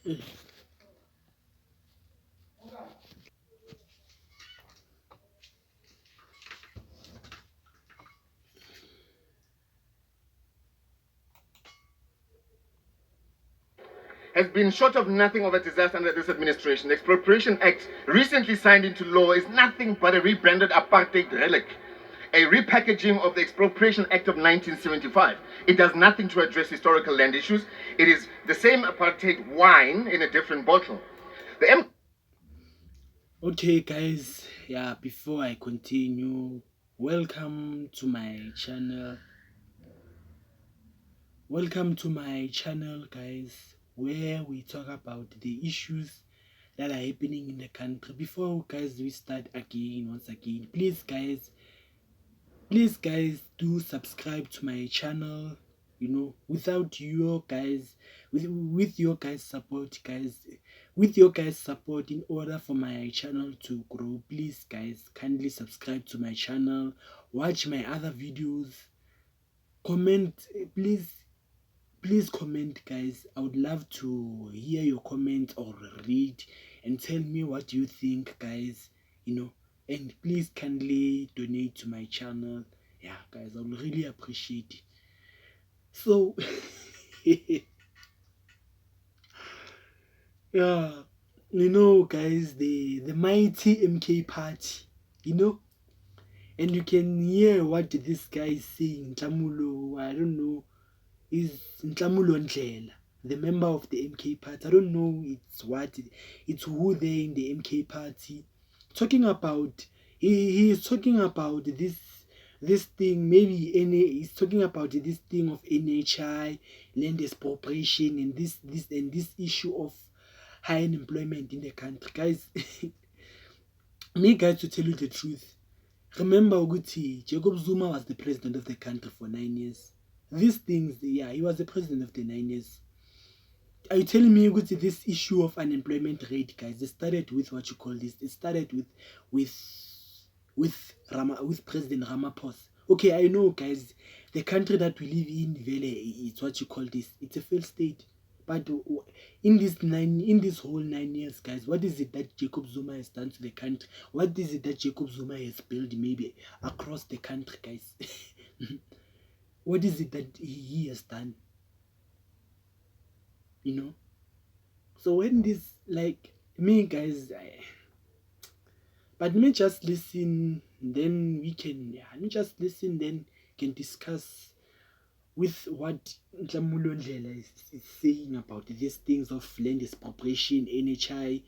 has been short of nothing of a disaster under this administration. The Expropriation Act, recently signed into law, is nothing but a rebranded apartheid relic, a repackaging of the Expropriation Act of 1975. It does nothing to address historical land issues. It is the same apartheid wine in a different bottle. Okay, guys, yeah, before I continue, welcome to my channel. Welcome to my channel, guys, where we talk about the issues that are happening in the country. Before, guys, we start again, once again, please, guys, do subscribe to my channel. You know, without your guys, with your guys support, in order for my channel to grow, please, guys, kindly subscribe to my channel, watch my other videos, comment, please comment, guys. I would love to hear your comments or read and tell me what you think, guys, you know. And please kindly donate to my channel. Yeah, guys, I would really appreciate it. So yeah, you know, guys, the mighty MK party, you know, and you can hear what this guy is saying. Tlamulo, I don't know, is Tlamulo Ndlela, the member of the MK party. I don't know it's who there in the MK party. Talking about, he is talking about this thing, maybe he's talking about this thing of NHI, land expropriation, and this issue of high unemployment in the country. Guys, me, guys, to tell you the truth, remember Uguti, Jacob Zuma was the president of the country for 9 years. These things, yeah, he was the president of the 9 years. Are you telling me Uguti, this issue of unemployment rate, guys, it started with what you call this? It started with President Ramaphosa. Okay, I know, guys, the country that we live in, Vele, it's what you call this. It's a failed state. But in this whole 9 years, guys, what is it that Jacob Zuma has done to the country? What is it that Jacob Zuma has built maybe across the country, guys? What is it that he has done? You know? So when this, like, me, guys, but me just listen, then we can, yeah, me just listen, then can discuss with what Tlamulo Ndlela is saying about these things of land expropriation, NHI,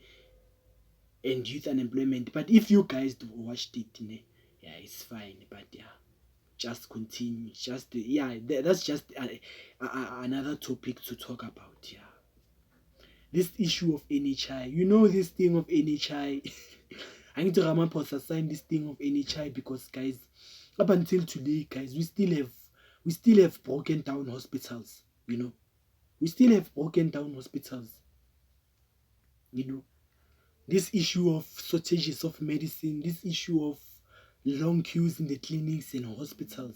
and youth unemployment. But if you guys watched it, yeah, it's fine. But yeah, just continue. Just yeah, that's just another topic to talk about. Yeah, this issue of NHI. You know, this thing of NHI. I need to Ramaphosa sign this thing of NHI because, guys, up until today, guys, we still have broken down hospitals. You know, we still have broken down hospitals. You know, this issue of shortages of medicine, this issue of long queues in the clinics and hospitals.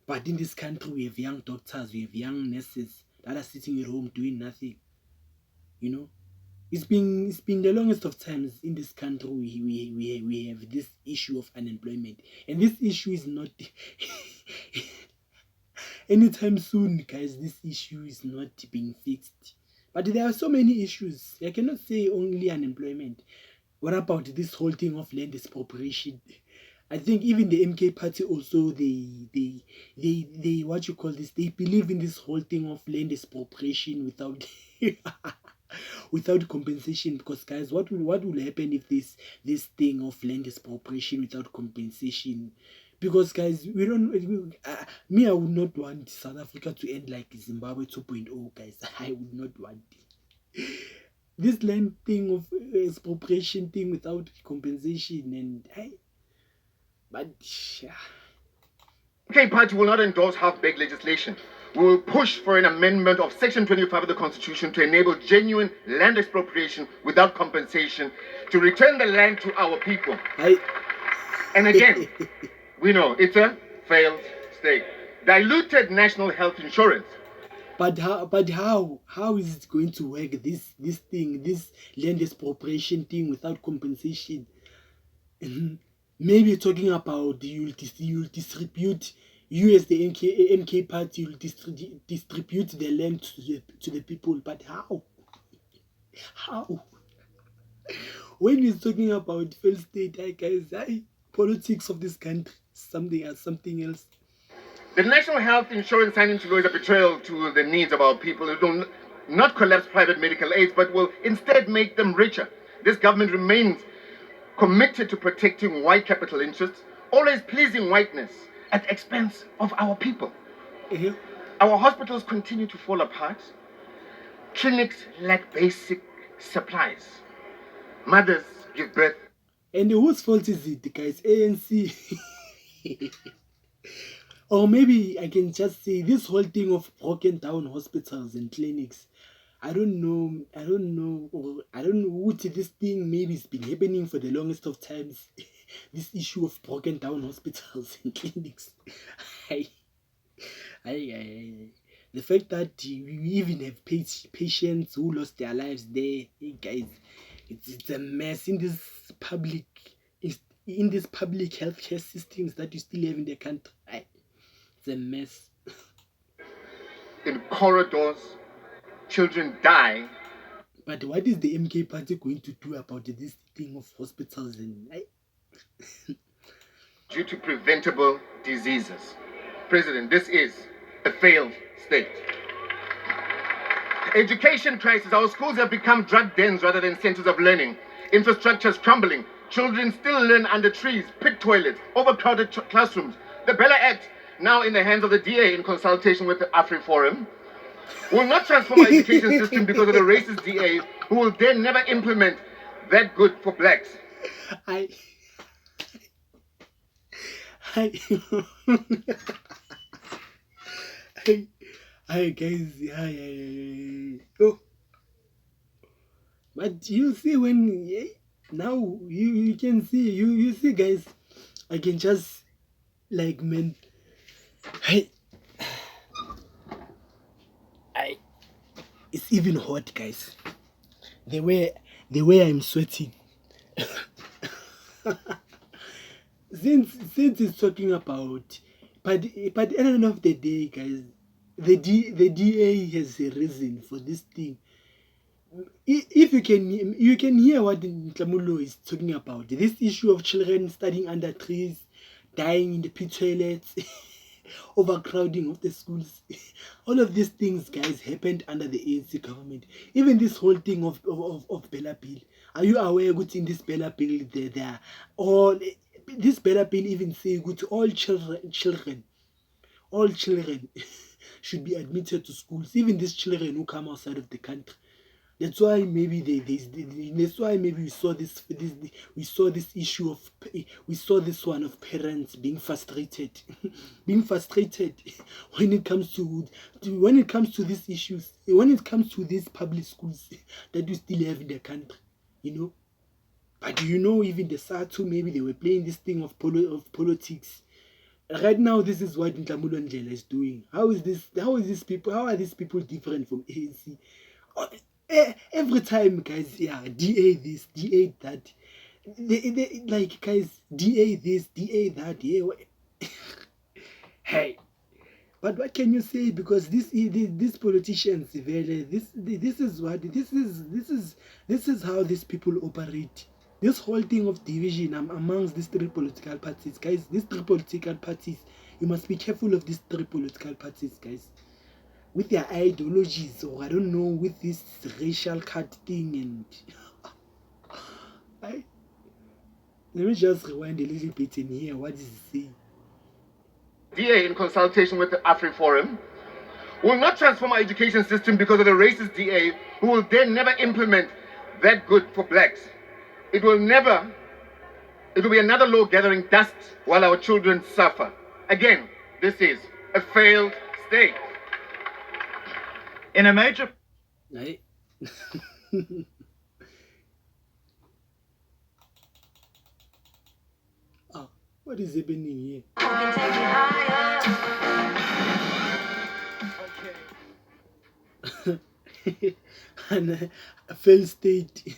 But in this country, we have young doctors, we have young nurses that are sitting at home doing nothing. You know, it's been the longest of times in this country we have this issue of unemployment, and this issue is not anytime soon, guys. This issue is not being fixed. But there are so many issues. I cannot say only unemployment. What about this whole thing of land expropriation? I think even the MK party also, they what you call this, they believe in this whole thing of land expropriation without without compensation. Because, guys, what will happen if this thing of land expropriation without compensation? Because, guys, I would not want South Africa to end like Zimbabwe 2.0, guys. I would not want it. This land thing of expropriation thing without compensation, and but yeah. MK Party will not endorse half-baked legislation. We will push for an amendment of Section 25 of the Constitution to enable genuine land expropriation without compensation, to return the land to our people. And again, we know it's a failed state. Diluted national health insurance. But how is it going to work, this thing, this land expropriation thing, without compensation? Maybe talking about you'll distribute, you as the MK party, you'll distribute the land to the people, but how when he's talking about failed state, politics of this country, something else. The National Health Insurance signed into law is a betrayal to the needs of our people who do not collapse private medical aids, but will instead make them richer. This government remains committed to protecting white capital interests, always pleasing whiteness at the expense of our people. Uh-huh. Our hospitals continue to fall apart. Clinics lack basic supplies. Mothers give birth. And whose fault is it, guys? ANC. Or maybe I can just say this whole thing of broken down hospitals and clinics. I don't know. Or I don't know what this thing maybe has been happening for the longest of times. This issue of broken down hospitals and clinics. I, the fact that we even have patients who lost their lives there, hey guys, it's a mess in this public, in this public healthcare systems that you still have in the country. It's a mess. In corridors, children die. But what is the MK party going to do about this thing of hospitals and due to preventable diseases. President, this is a failed state. Education crisis. Our schools have become drug dens rather than centers of learning. Infrastructure is crumbling. Children still learn under trees, pit toilets, overcrowded classrooms. The Bella Act, now in the hands of the DA in consultation with the AfriForum, will not transform our education system because of the racist DA who will then never implement that good for blacks. I guys, oh, but you see when now you can see you see guys, I can just like man, I it's even hot, guys. The way I'm sweating. since it's talking about, but at the end of the day, guys, the DA has a reason for this thing. If you can hear what Nklamulo is talking about, this issue of children studying under trees, dying in the pit toilets, overcrowding of the schools, all of these things, guys, happened under the ANC government. Even this whole thing of Bella Bill. Are you aware that in this Bella Bill there are all this Bella Bill even say good all children should be admitted to schools, even these children who come outside of the country. That's why maybe that's why maybe we saw this issue of one of parents being frustrated being frustrated when it comes to these issues, when it comes to these public schools that we still have in the country, But even the SATU, maybe they were playing this thing of politics. Right now, this is what Nhlamulo Ndlela is doing. How are these people different from ANC? Every time, guys, DA this, DA that. They like, guys, DA this, DA that, Hey, but what can you say? Because these politicians, this is how these people operate. This whole thing of division amongst these three political parties, guys. These three political parties, you must be careful of these three political parties, guys, with their ideologies, or I don't know, with this racial card thing. And let me just rewind a little bit and hear what is he saying. DA in consultation with the AfriForum will not transform our education system because of the racist DA who will then never implement that good for blacks. It will be another law gathering dust while our children suffer. Again, this is a failed state. In a major... Right? What is happening here? Okay. and a failed state.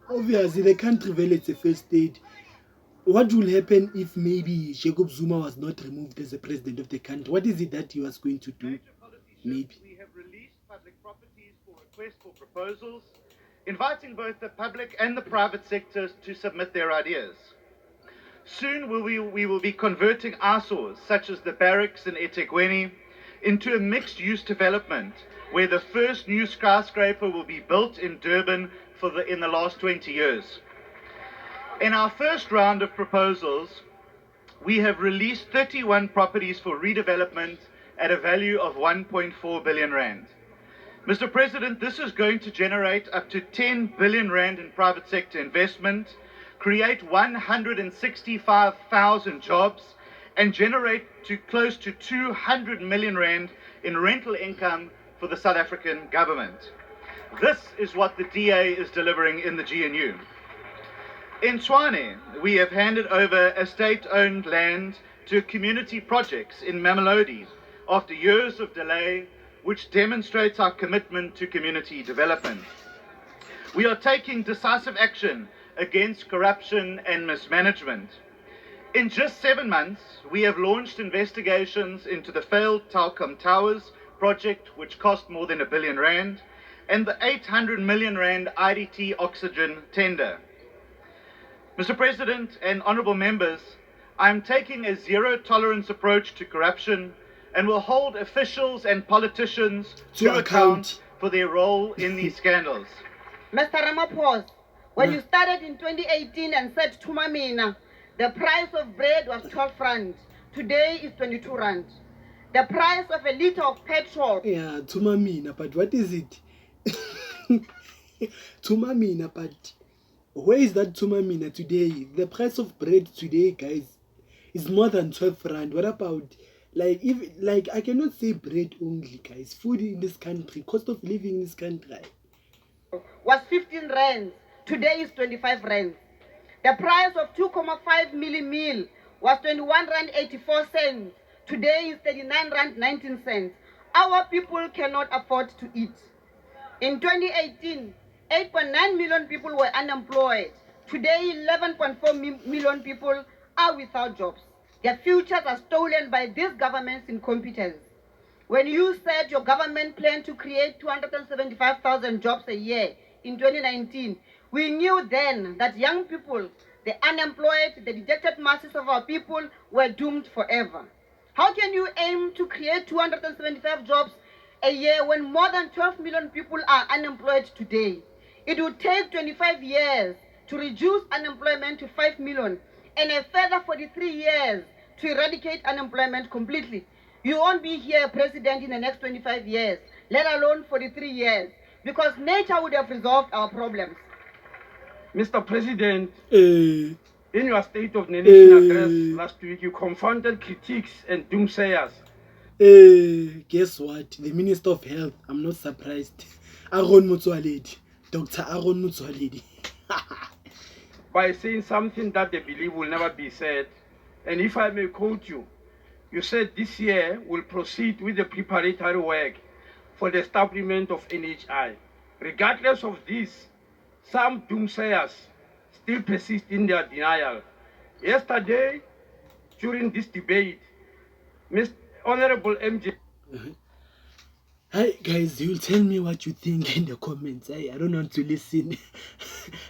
Obviously, the country well, it's a failed state. What will happen if maybe Jacob Zuma was not removed as the president of the country? What is it that he was going to do? Maybe. We have released public properties for request for proposals, inviting both the public and the private sectors to submit their ideas. Soon we will be converting eyesores such as the barracks in eThekwini into a mixed-use development where the first new skyscraper will be built in Durban in the last 20 years. In our first round of proposals, we have released 31 properties for redevelopment at a value of 1.4 billion rand. Mr. President, this is going to generate up to 10 billion rand in private sector investment, create 165,000 jobs, and generate close to 200 million rand in rental income for the South African government. This is what the DA is delivering in the GNU. In Tshwane, we have handed over estate-owned land to community projects in Mamelodi after years of delay, which demonstrates our commitment to community development. We are taking decisive action against corruption and mismanagement. In just 7 months, we have launched investigations into the failed Telkom Towers project, which cost more than R1 billion, and the 800 million rand IDT oxygen tender. Mr. President and honourable members, I am taking a zero-tolerance approach to corruption and will hold officials and politicians to account for their role in these scandals. Mr. Ramaphosa, when you started in 2018 and said Tumamina, the price of bread was 12 rand. Today is 22 rand. The price of a litre of petrol. Yeah, Tumamina, but what is it? Tumamina, but where is that Tumamina today? The price of bread today, guys, is more than 12 rand. What about, I cannot say bread only, guys. Food in this country, cost of living in this country was 15 rand. Today is 25 rand. The price of 2.5 milli meal was 21 rand 84 cents. Today is 39 rand 19 cents. Our people cannot afford to eat. In 2018, 8.9 million people were unemployed. Today, 11.4 million people are without jobs. Their futures are stolen by this government's incompetence. When you said your government planned to create 275,000 jobs a year in 2019, we knew then that young people, the unemployed, the dejected masses of our people were doomed forever. How can you aim to create 275 jobs a year when more than 12 million people are unemployed today? It would take 25 years to reduce unemployment to 5 million and a further 43 years to eradicate unemployment completely. You won't be here president in the next 25 years, let alone 43 years, because nature would have resolved our problems. Mr. President, in your State of the Nation address last week, you confronted critics and doomsayers. Guess what? The Minister of Health, I'm not surprised. Aaron Motsoaledi. Dr. Aaron Motsoaledi. By saying something that they believe will never be said. And if I may quote you, you said this year will proceed with the preparatory work for the establishment of NHI. Regardless of this, some doomsayers still persist in their denial. Yesterday, during this debate, Mr. Honorable MJ. Hi guys, you'll tell me what you think in the comments. I don't want to listen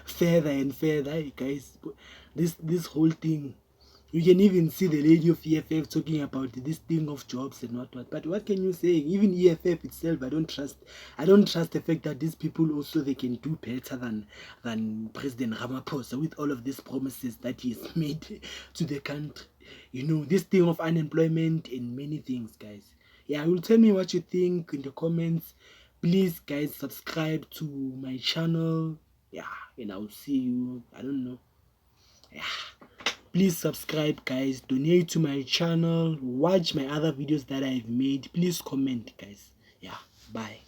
further and further. Hi guys, this whole thing, you can even see the lady of EFF talking about this thing of jobs and what. But what can you say? Even EFF itself, I don't trust the fact that these people also, they can do better than President Ramaphosa with all of these promises that he's made to the country. You know, this thing of unemployment and many things, guys. Yeah, you will tell me what you think in the comments. Please, guys, subscribe to my channel. Yeah, and I'll see you. I don't know. Yeah. Please subscribe, guys. Donate to my channel. Watch my other videos that I've made. Please comment, guys. Yeah, bye.